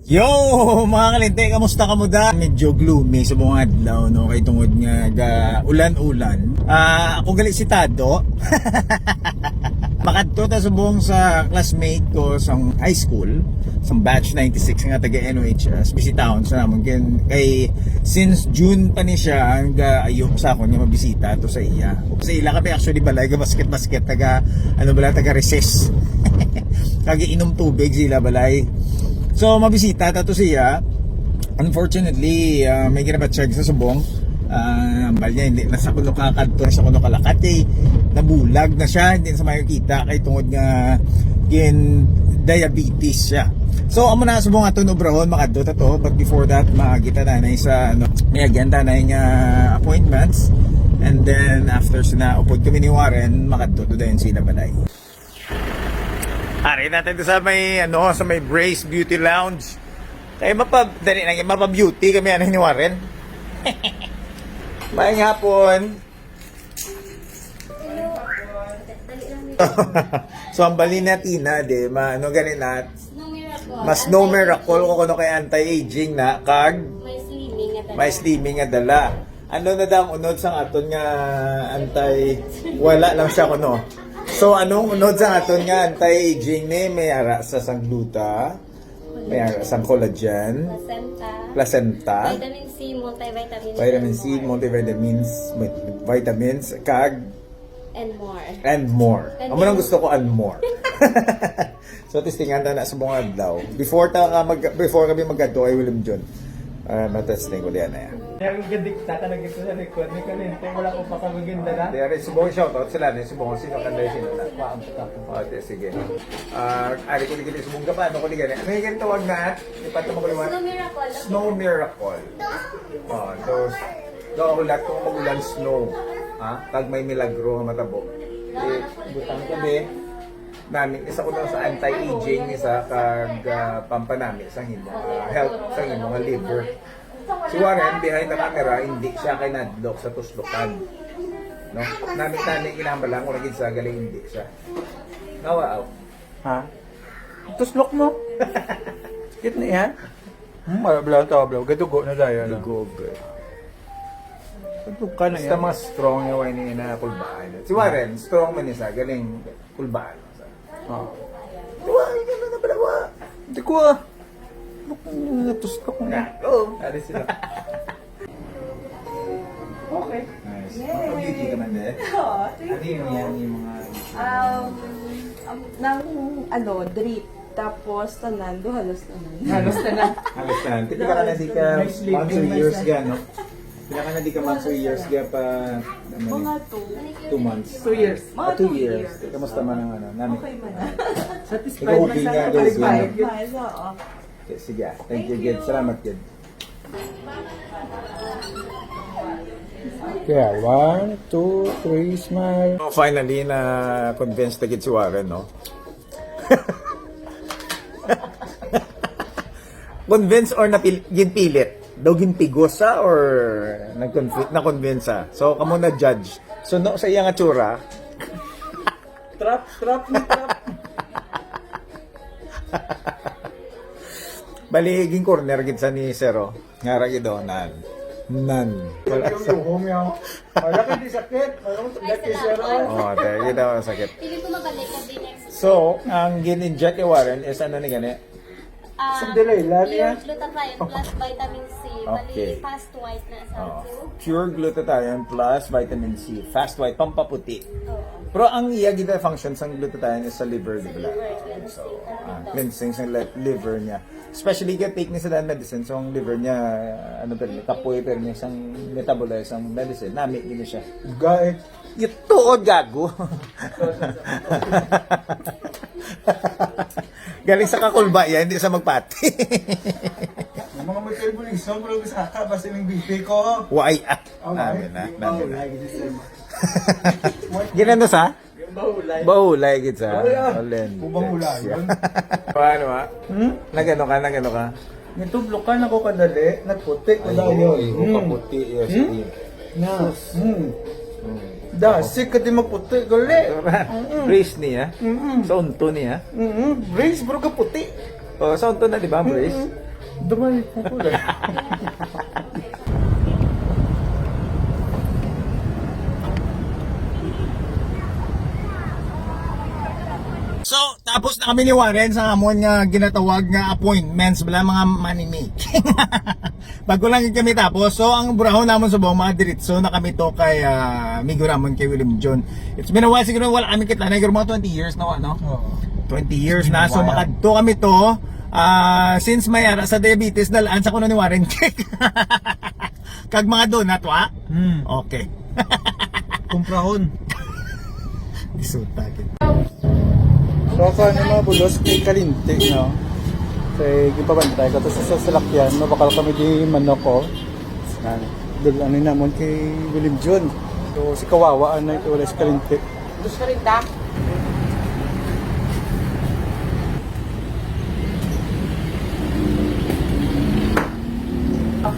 Yo, mga kalinte, kamusta ka mo da? Medyo gloomy sa buong adlaw, no? Kay tungod nga ulan-ulan. Ako gali si Tado. Makadto ta subong sa classmate ko sa high school, sa batch 96 nga taga NOHS, bisitahon sa namon kay since June pa ni siya ang ayo sa ako niya mabisita to sa iya. Sa ila kami actually balay ga basket taga taga recess. Kagi inom tubig sila balay. So mabisita ta to siya. Unfortunately, may ginabatsyag sa subong. Ambal niya hindi nasa kuno kakadto sa kuno kalakat nabulag na siya, hindi na sa makikita kay tungod nga diabetes siya. So amo na subong aton obrahon makadto ta to, but before that makita na sa may agenda na nga appointments, and then after na upod kami ni Warren makadto to dayon sila balay. Ari natin sa may sa may Brace Beauty Lounge. Kaya mapa-beauty kami ni Warren. Maayong hapon. So ang bali na Tina de ganin na mas no miracle ko kuno kay anti-aging na kag may slimming nga dala. Ano na dang unod sang aton nga wala lang siya kuno. So anong unod sa aton nga anti-aging ni may ara sa sang gluta, may ara sang collagen, placenta, vitamin C, multivitamins, vitamins, kag and more. Amo nang gusto ko and more. So testingan na sa buong adlaw. Before kami maggadto ay William John. Matesting ko diyan na yan. Kaya gadik ta nagito sa likod ni kalente wala ko pa kagaganda na. Diyan subong shoutout sila ni subong sino kanday sino na. Okay, sige. Ari ko digili subong ka pa ano ko digani. Ano yung tawag na? Ipat mo ko liwan. Snow miracle. Those daw ulat ko magulan snow. Tag may milagro nga matabo. Butang gabi namin isa ko daw sa anti-aging isa kag pampanami sa himo health sa himo nga liver. Si Warren behind the camera hindi siya kay nadlok sa tuslokan, no? Nami kinahanglan ko lagi sa galing hindi siya nawaaw Tuslok mo. Kit na yan. Mablaw ta blaw gadugo na dayon. Good. Tuka na Basta yan. mga strong yung wine na kulbaan. Si Warren strong man isa galing kulbaan. Tuwa, hindi na nabalawa. Hindi ko natuslok mo. Oo. Ari sila. Okay. Nice. Mapag-beauty ka man din. Oo. Ano yung mga... Drip. Tapos, tanando, halos tanan. Halos na lang. Halos na. Tipika ka na di ka Nice living, months or nice years na. ga, no? Tipika ka na di ka months or years ga pa... Mga 2 months. 2 years. Mga 2 years. Kamusta man ang namin? Okay man na. Satisfied Ikaw, man okay sa nga, guys, qualified. Mahal, oo. Okay, sige. Thank you, Gid. Salamat, Gid. Kaya 1, 2, 3, smile. Finally, na convinced na Gid si Warren, no? Convince or ginpilit? Daw ginpigos sa or na-convince sa? So, kamo na judge. So, no, sa iya nga tsura, Trap. baliging corner gid sa ni Zero. Ngara gid nan. Wala Yung sa. luhom yaw. Wala ka di sakit. Wala ko sakit zero. Oh, dahil gid daw sakit. Pili ko mabalik at the next. So, ang gin-inject ni Warren is ano ni gani? Sandali, lali yan. Pure glutathione plus vitamin C. Okay. Bali, fast white na sa Pure glutathione plus vitamin C, fast white, pampaputi. Oo. Pero ang iya gid function sa glutathione is sa liver, di ba? Liver So, cleansing. cleansing sa liver niya. Especially get take ni sa dan medicine, so ang liver niya kapoy pero niya sang metabolize ang medicine. Nami gid siya. Gae. Ito gago. Galing sa kakulba yan, hindi sa magpati. Yung mga may kalbulisong, pero sa basta yung BP ko. Why? Namin na. Ginano sa? Bahulay gid sa. Olen. Ubang ulay. Paano ha? Nagano ka? Nitublokan ako kadali, nagputik ko dayon. Kaputi yes. Na. Dasik ka di magputi, gali. Brace niya. Sa unto niya. Brace bro ka puti. Oh, sa unto na di ba brace? Dumay ko ko lang. So, tapos na kami ni Warren sa amon nga ginatawag nga appointments bala mga money making. Bago lang yun kami tapos. So, ang burahon namon sa buong mga diritso na kami to kay Migo Ramon kay William John. It's been a while siguro wala kami kita na mga 20 years na no? Oo. 20 years na. So, makadto kami to. Since may ara sa diabetes dalaan sa kuno ni Warren cake. Kag mga donut wa? Okay. Kumprahon. Isuta kita. So ako mga bulos kay Kalinti, no? Kay gipabantay ko to sa salakyan, no? Bakal kami di manok ko. Dul ano namon kay William John. So si Kawawa na ito wala si Kalinti. Gusto ka rin da?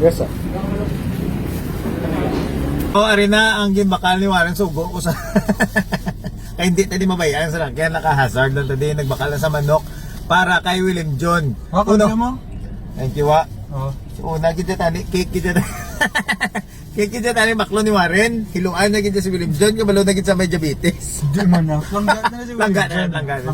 Yes, ah. Ari na ang gimbakal ni Warren sugo ko sa kaya hindi tadi mabayaan sa lakyan naka-hazard lang tadi nagbakal na sa manok para kay William John. Ako mo? Thank you wa. Oh. Una kita tani cake kita. Cake kita tani baklo ni Warren, hiluan na kita si William John kabalo na kita sa may diabetes. Di man na. Langga na si Langga.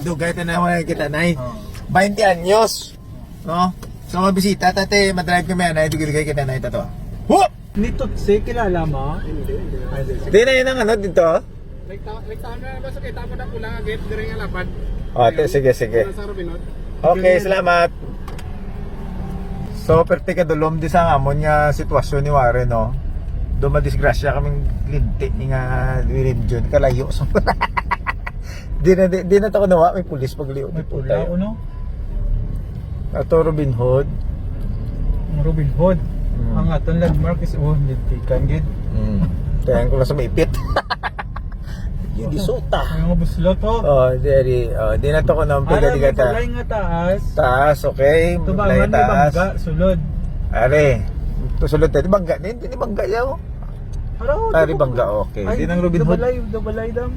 Dugay ta na mga kita nay. 20 anyos. No? So mabisita tate, madrive kami na dugay kita na ito to. Whoop! Nito si kilala mo? Hindi. Di na yun ang ano dito? Nagtama na ba sa kita mo na kulang agad dire nga lapad. Sige. Sa Robinot. Okay, salamat. So, perti ka dulom di sa amon nga sitwasyon ni Warren, no? Dumadisgrasya kaming linti nga William John, kalayo. So, di na to ko nawa, may pulis pagliw. May pula ko, no? Ato Robin Hood. Ang Robin Hood. Ang atong landmark is lintikan gid. Kaya ko lang sa maipit. Yung isuta. May mga buslo to. Di na to ko nang Ara, may pagkadiga balay nga taas. taas, okay? Tubangan Balay ni taas. Bangga, sulod. Are, ito sulod tayo. Di bangga din, di bangga yaw. Ara, Ari bangga, okay. Di nang Robin Hood. Balay dam.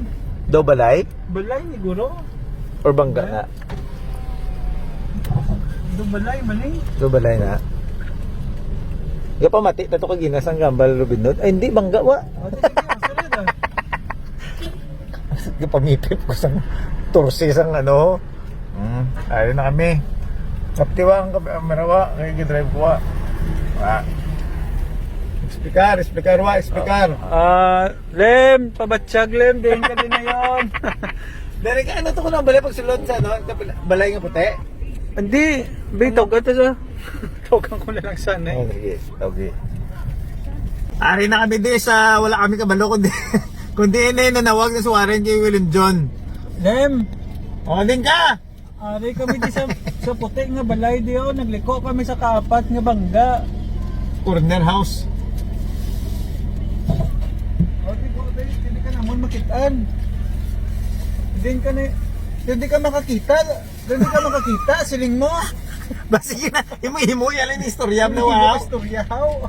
Do balay? Balay ni Guro. Or bangga na? Balay man eh. Do balay na? Ga pa mati, tato ka ginas ang gambal Robin Hood. Ay, hindi, bangga wa. Sulod ah. Ga pamipip ko sa tursi sang ano. Ayun na kami. Kaptiwa ang marawa, kaya gidrive ko wa. Speaker wa, speaker. Lem, pabatsyag Lem, din ka din na yun. Dari ka, ano to ko lang balay pag sulod sa ano? Balay nga puti? Hindi, bitog ka to sa. Togan ko na lang sana eh. Okay. Ari na kami di sa wala kami kabalo kundi nanawag na si Warren kay William John. Lem, Din ka! ari kami di sa puti nga balay di oh, nagliko kami sa kaapat nga bangga. Corner house. Hindi ka naman makitaan. Hindi ka makakita, siling mo. Sige na, himo yan ang istorya na wow. Istorya how?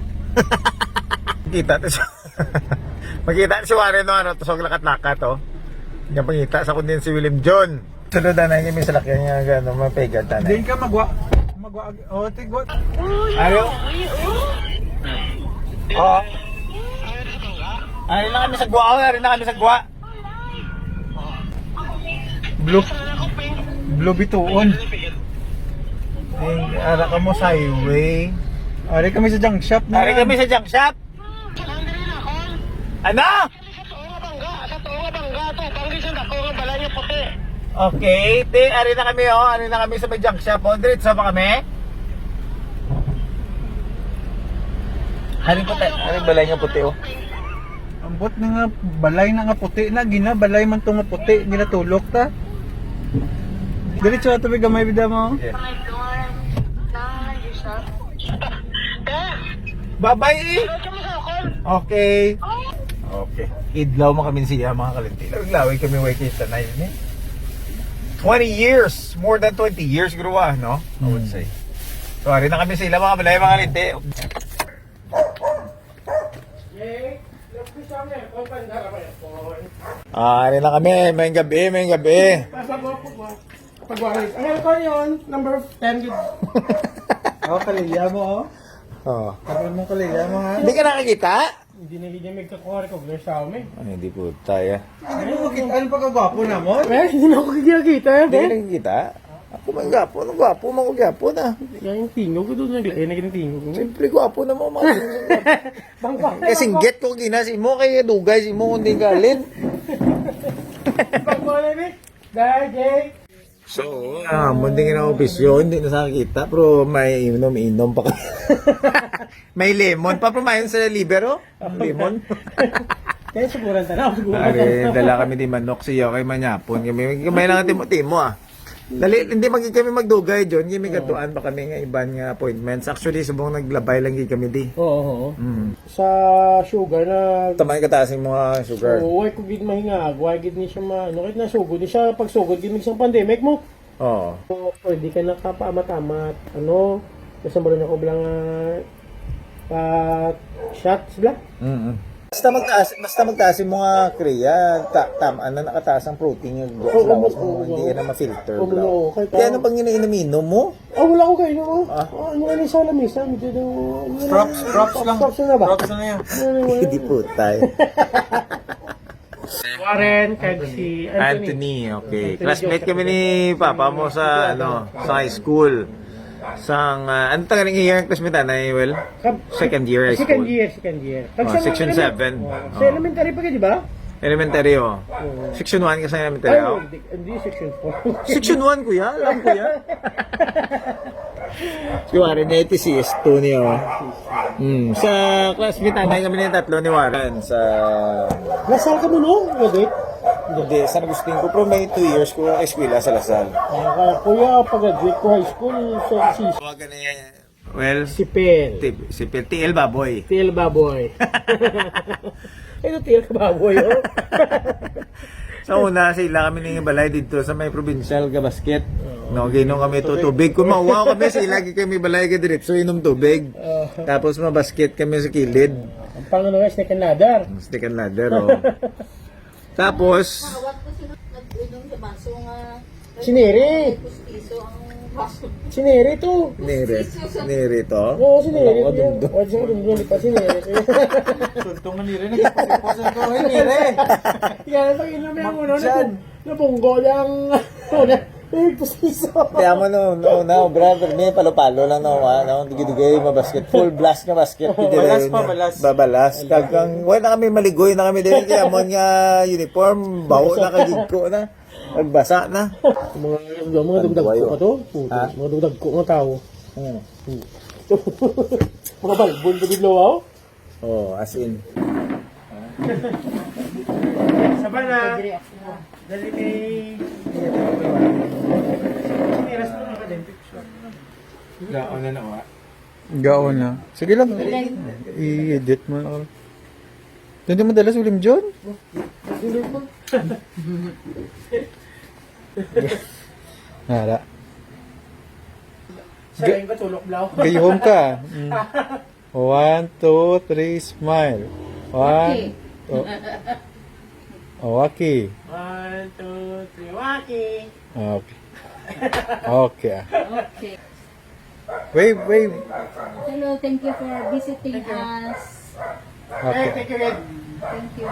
Kita to siya. Makita si Warren no, ano, tusog lakat-lakat to. Nga pangita sa kundi si William John. Sunod na yung may salakyan nga gano'n, mapagad tanay. Hindi ka magwa, tigwa. Ayaw? Oo. Ay na kami sa gwa. Blue bituon. Ara ka mo sa highway. Ari kami sa junk shop na. Ari kami sa junk shop. Ano? Sa tunga bangga to, panggisan ako nga balay yung puti. Okay, ari na kami sa may junk shop. Diretso pa kami. Hari balay nga puti oh. Ambot na nga balay na nga puti na balay man to nga puti ginatulok ta. Diretso ato may gamay bida mo. Bye-bye. Okay. Idlaw mo kami siya mga kalinti. Lawi kami way kita na yun eh. 20 years, more than 20 years gruwa, no? I would say. So, ari na kami sila mga balay mga kalinti. Ari na kami, may gabi. Pagwalis. Ang aircon yun, number 10 yun. Oh, kalilya mo, oh. Oh. Tagal mo kalilya mo, ha? Hindi ka nakakita? Hindi na hindi magkakuha-recognize sa amin. Ay, hindi po tayo. Hindi mo makita. Ano pagkagwapo na mo? Eh, hindi na ako kikita Hindi ka nakikita? Ako man gwapo. Anong gwapo? Mga gwapo na. Yan yung tingo ko doon. Naglayan na tingog ko. Siyempre gwapo na mo mga kasing get ko ginasi mo kaya dugay si mo kundi galin. So, munding na opisyon, hindi na sa kita, pero may inom-inom pa kami. May lemon pa, pumayon sa libero. Lemon. Kaya siguran tanaw. Ari, dala kami di manok siya kay manyapon. Kami lang timo-timo ah. Dali, hindi kami magdugay, John. Kami katuan pa kami nga iban nga appointments. Actually, subong naglabay lang kami di. Oo. Mm. Sa sugar na... Tamay kataasing mga sugar. Oo, ko gid mahingag. Why gid ni siya ano kahit nasugod ni siya pagsugod gid sa pandemic mo. Oo. So, pwede ka nakapaamat-amat. Ano, kasama rin ako bilang shots bla. Basta magtaas yung mga kriya, ano nakataas ang protein yung lawas mo, hindi ka na ma-filter. Oo, kahit Kaya ano pang iniinom mo? wala ko kayo mo. Ano nga ni sa lamesa, medyo Props lang. Props na ba? Props na yan. Hindi po tayo. Warren, kahit si Anthony, okay. Classmate kami ni Papa mo sa high school. Ano taga ng year ang classmate na, Well? Second year high school. Second year. Section 7. Sa elementary pa ka, di ba? Elementary, oh. Section 1 ka sa elementary, oh. Hindi section 4. Section 1, kuya. Alam ko yan. Si Warren, ATCS 2 niya, oh. Sa classmate namin kami ng tatlo ni Warren sa... Lasal ka mo, no? Graduate? Hindi, San Agustin ko. Pero may 2 years ko ang eskwela sa Lasal. Kuya, pag-graduate ko high school sa Tawagan na yan. Well, si Pel. si TL Baboy. TL Baboy. Ano TL ka Baboy, oh? Sa una, sila kami ng balay dito sa may provincial ka basket. No, ginom kami to tubig. Kung mauwaw kami, sila kami balay ka diretso inom tubig. Tapos mabasket kami sa kilid. Ang pangano nga, snake and ladder. Stick and ladder, oh. Tapos, Sineri. Sineri to. nire to. Oo, sineri. Wala ko, dumdum. Wala siya dumdum, di pa sineri. Sultong na nire. Nagpapaposan ko. Ay, nire. Kaya pag inom yung uno, napunggo lang. Pusiso. Kaya mo no, brother, may palo-palo lang digay mabasket, full blast nga basket. Balas. Babalas. Kagang, wala na kami maligoy na kami din. Kaya mo nga uniform, baho na kagig ko na. Nagbasa na. Mga dugdag ko ka to. Mga dugdag ko nga tao. Mga balbon pa dito ako. Oh, as in. Sabi na. Dali kay... Niras mo na ka din. Gaon na nawa. Gaon na. Sige lang. I-edit mo na. Doon din madalas ulim John? Nara. Sa yung katulok blaw. Gayhom ka. 1, 2, 3, smile. 1, okay. 1, 2, 3, waki. Okay. Okay. Okay. Wave. Hello, thank you for visiting us. Okay. Thank you, Red. Thank you.